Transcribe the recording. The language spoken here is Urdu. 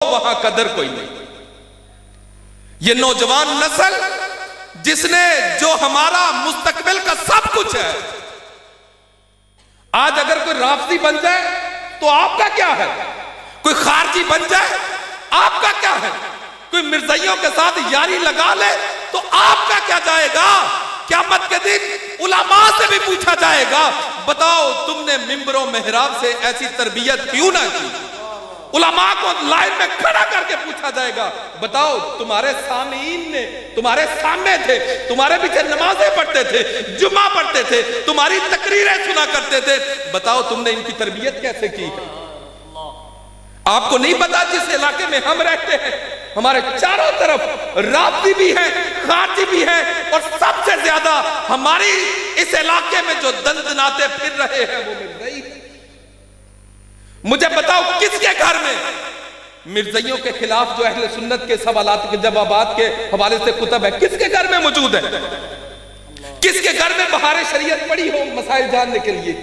وہاں قدر کوئی نہیں. یہ نوجوان نسل جس نے جو ہمارا مستقبل کا سب کچھ ہے، آج اگر کوئی رافضی بن جائے تو آپ کا کیا ہے؟ کوئی خارجی بن جائے آپ کا کیا ہے؟ کوئی مرزائیوں کے ساتھ یاری لگا لے تو آپ کا کیا جائے گا؟ قیامت کے دن علماء سے بھی پوچھا جائے گا، بتاؤ تم نے ممبر و محراب سے ایسی تربیت کیوں نہ کی؟ علماء کو لائن میں کھڑا کر کے پوچھا جائے گا، بتاؤ تمہارے سامعین نے تمہارے سامنے تھے، تمہارے پیچھے نمازیں پڑھتے تھے، جمعہ پڑھتے تھے، تمہاری تقریریں سنا کرتے تھے، بتاؤ تم نے ان کی تربیت کیسے کی ہے؟ آپ کو نہیں پتا جس علاقے میں ہم رہتے ہیں ہمارے چاروں طرف رافضی بھی ہیں، خارجی بھی ہیں، اور سب سے زیادہ ہماری اس علاقے میں جو دندناتے پھر رہے ہیں وہ مرزائی ہیں. مجھے بتاؤ کس کے گھر میں مرزائیوں کے خلاف جو اہل سنت کے سوالات کے جوابات کے حوالے سے کتب ہے، کس کے گھر میں موجود ہے؟ کس کے گھر میں بہار شریعت پڑھی ہو مسائل جاننے کے لیے؟